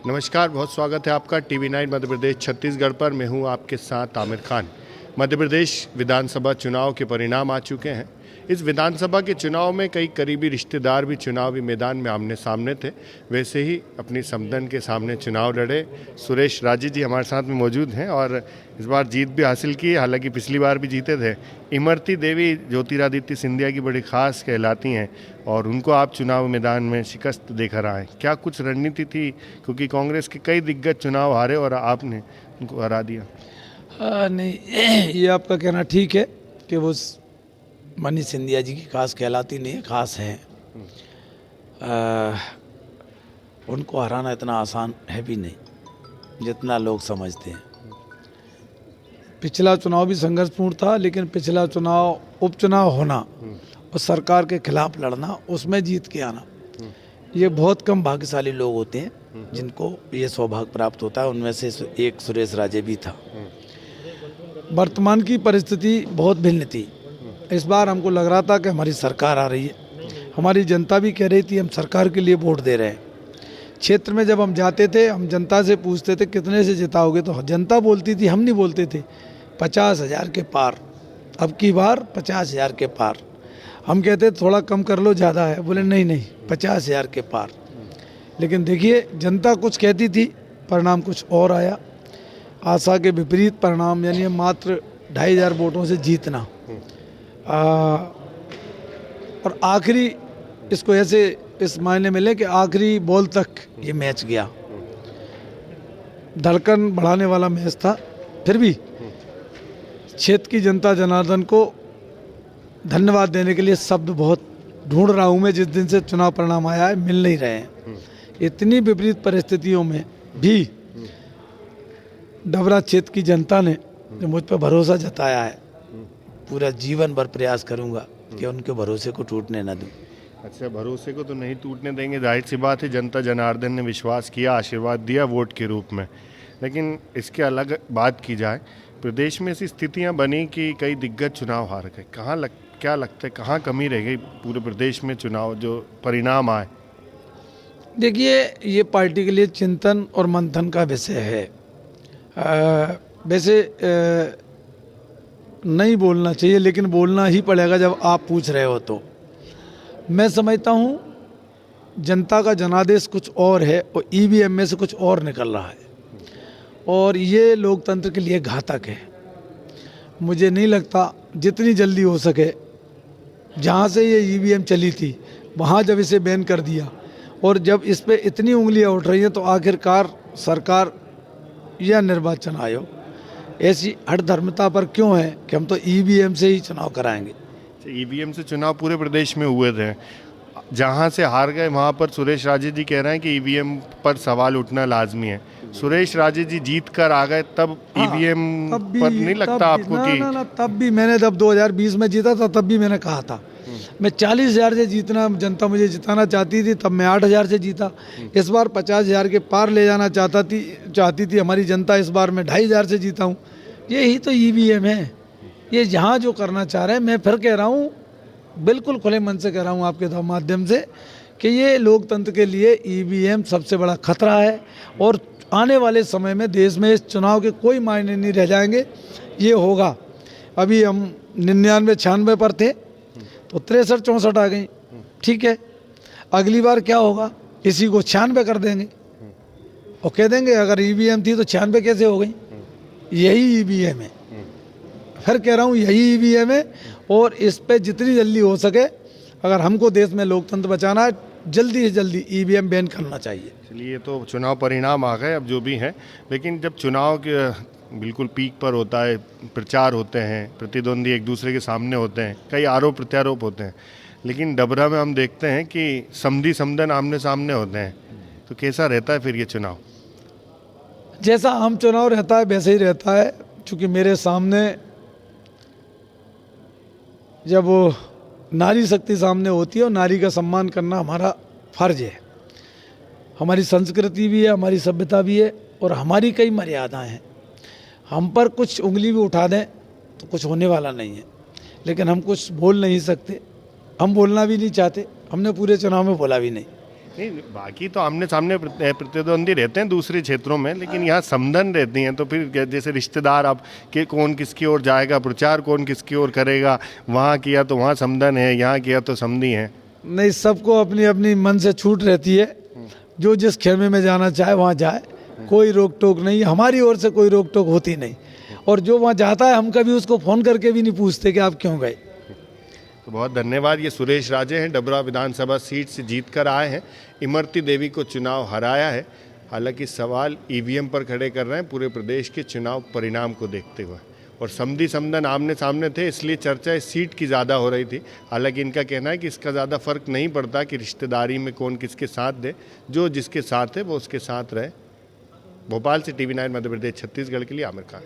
नमस्कार, बहुत स्वागत है आपका TV9 मध्य प्रदेश छत्तीसगढ़ पर। मैं हूं आपके साथ आमिर खान। मध्य प्रदेश विधानसभा चुनाव के परिणाम आ चुके हैं। इस विधानसभा के चुनाव में कई करीबी रिश्तेदार भी चुनावी मैदान में आमने सामने थे। वैसे ही अपनी समधन के सामने चुनाव लड़े सुरेश राजे जी हमारे साथ में मौजूद हैं और इस बार जीत भी हासिल की। हालांकि पिछली बार भी जीते थे। इमरती देवी ज्योतिरादित्य सिंधिया की बड़ी खास कहलाती हैं और उनको आप चुनाव मैदान में शिकस्त देकर आए। क्या कुछ रणनीति थी, क्योंकि कांग्रेस के कई दिग्गज चुनाव हारे और आपने उनको हरा दिया? नहीं, ये आपका कहना ठीक है कि वो मनीष सिंधिया जी की खास कहलाती नहीं है, खास हैं। उनको हराना इतना आसान है भी नहीं जितना लोग समझते हैं। पिछला चुनाव भी संघर्षपूर्ण था, लेकिन पिछला चुनाव उपचुनाव होना और सरकार के खिलाफ लड़ना, उसमें जीत के आना, ये बहुत कम भाग्यशाली लोग होते हैं जिनको ये सौभाग्य प्राप्त होता है। उनमें से एक सुरेश राजे भी था। वर्तमान की परिस्थिति बहुत भिन्न थी। इस बार हमको लग रहा था कि हमारी सरकार आ रही है। हमारी जनता भी कह रही थी हम सरकार के लिए वोट दे रहे हैं। क्षेत्र में जब हम जाते थे, हम जनता से पूछते थे कितने से जिताओगे, तो जनता बोलती थी, हम नहीं बोलते थे 50,000 के पार। अब की बार 50,000 के पार। हम कहते थोड़ा कम कर लो, ज़्यादा है। बोले नहीं 50,000 के पार। लेकिन देखिए, जनता कुछ कहती थी, परिणाम कुछ और आया। आशा के विपरीत परिणाम, यानी मात्र 2,500 वोटों से जीतना। और आखिरी, इसको ऐसे इस मायने में ले कि आखिरी बॉल तक ये मैच गया। धड़कन बढ़ाने वाला मैच था। फिर भी क्षेत्र की जनता जनार्दन को धन्यवाद देने के लिए शब्द बहुत ढूंढ रहा हूँ मैं। जिस दिन से चुनाव परिणाम आया है, मिल नहीं रहे हैं। इतनी विपरीत परिस्थितियों में भी डबरा क्षेत्र की जनता ने जो मुझ पर भरोसा जताया है, पूरा जीवन भर प्रयास करूंगा कि उनके भरोसे को टूटने न दूं। अच्छा, भरोसे को तो नहीं टूटने देंगे, जाहिर सी बात है। जनता जनार्दन ने विश्वास किया, आशीर्वाद दिया वोट के रूप में। लेकिन इसके अलग बात की जाए, प्रदेश में ऐसी स्थितियां बनी कि कई दिग्गज चुनाव हार गए। क्या लगता है कहाँ कमी रह गई पूरे प्रदेश में चुनाव जो परिणाम आए? देखिए, ये पार्टी के लिए चिंतन और मंथन का विषय है। वैसे नहीं बोलना चाहिए, लेकिन बोलना ही पड़ेगा जब आप पूछ रहे हो तो। मैं समझता हूँ जनता का जनादेश कुछ और है और ईवीएम में से कुछ और निकल रहा है, और ये लोकतंत्र के लिए घातक है। मुझे नहीं लगता जितनी जल्दी हो सके, जहाँ से ये ईवीएम चली थी वहाँ जब इसे बैन कर दिया और जब इस पे इतनी उंगलियाँ उठ रही हैं, तो आखिरकार सरकार या निर्वाचन आयोग ऐसी हठधर्मिता पर क्यों है कि हम तो ईवीएम से ही चुनाव कराएंगे। ईवीएम से चुनाव पूरे प्रदेश में हुए थे। जहां से हार गए वहां पर सुरेश राजे जी कह रहे हैं कि ईवीएम पर सवाल उठना लाजमी है। सुरेश राजे जी जीत कर आ गए, तब ईवीएम पर नहीं लगता आपको कि? ना, तब भी मैंने, जब 2020 में जीता था, तब भी मैंने कहा था मैं 40,000 से जीतना, जनता मुझे जिताना चाहती थी, तब मैं 8,000 से जीता। इस बार 50,000 के पार ले जाना चाहती थी हमारी जनता। इस बार मैं 2,500 से जीता हूँ। यही तो ईवीएम है। ये जहाँ जो करना चाह रहे हैं, मैं फिर कह रहा हूँ, बिल्कुल खुले मन से कह रहा हूँ आपके माध्यम से, कि ये लोकतंत्र के लिए ईवीएम सबसे बड़ा खतरा है। और आने वाले समय में देश में इस चुनाव के कोई मायने नहीं रह जाएंगे। ये होगा, अभी हम 99-96 पर थे, तो 63-64 आ गई। ठीक है, अगली बार क्या होगा, इसी को 96 कर देंगे और कह देंगे अगर ईवीएम थी तो 96 कैसे हो गई। यही ईवीएम है। फिर कह रहा हूँ, यही ईवीएम है। और इस पे जितनी जल्दी हो सके, अगर हमको देश में लोकतंत्र बचाना है, जल्दी से जल्दी ईवीएम बैन करना चाहिए। चलिए, तो चुनाव परिणाम आ गए, अब जो भी है। लेकिन जब चुनाव के बिल्कुल पीक पर होता है, प्रचार होते हैं, प्रतिद्वंदी एक दूसरे के सामने होते हैं, कई आरोप प्रत्यारोप होते हैं, लेकिन डबरा में हम देखते हैं कि समधी समधन आमने सामने होते हैं। तो कैसा रहता है फिर ये चुनाव? जैसा आम चुनाव रहता है वैसे ही रहता है। चूँकि मेरे सामने जब वो नारी शक्ति सामने होती है, और नारी का सम्मान करना हमारा फर्ज है। हमारी संस्कृति भी है, हमारी सभ्यता भी है, और हमारी कई मर्यादाएं हैं। हम पर कुछ उंगली भी उठा दें तो कुछ होने वाला नहीं है। लेकिन हम कुछ बोल नहीं सकते, हम बोलना भी नहीं चाहते, हमने पूरे चुनाव में बोला भी नहीं। नहीं, बाकी तो आमने सामने प्रतिद्वंदी रहते हैं दूसरे क्षेत्रों में, लेकिन यहाँ समधन रहती हैं, तो फिर जैसे रिश्तेदार आप के कौन किसकी ओर जाएगा, प्रचार कौन किसकी ओर करेगा, वहाँ किया तो वहाँ समधन है, यहाँ किया तो समधी है। नहीं, सबको अपनी अपनी मन से छूट रहती है, जो जिस खेमे में जाना चाहे वहाँ जाए, कोई रोक टोक नहीं, हमारी ओर से कोई रोक टोक होती नहीं। और जो वहाँ जाता है हम कभी उसको फ़ोन करके भी नहीं पूछते कि आप क्यों गए। तो बहुत धन्यवाद। ये सुरेश राजे हैं, डबरा विधानसभा सीट से जीत कर आए हैं, इमरती देवी को चुनाव हराया है। हालांकि सवाल ईवीएम पर खड़े कर रहे हैं पूरे प्रदेश के चुनाव परिणाम को देखते हुए, और समधी समधन आमने सामने थे, इसलिए चर्चा इस सीट की ज़्यादा हो रही थी। हालांकि इनका कहना है कि इसका ज़्यादा फर्क नहीं पड़ता कि रिश्तेदारी में कौन किसके साथ दे, जो जिसके साथ है वो उसके साथ रहे। भोपाल से TV9 मध्य प्रदेश छत्तीसगढ़ के लिए आमिर खान।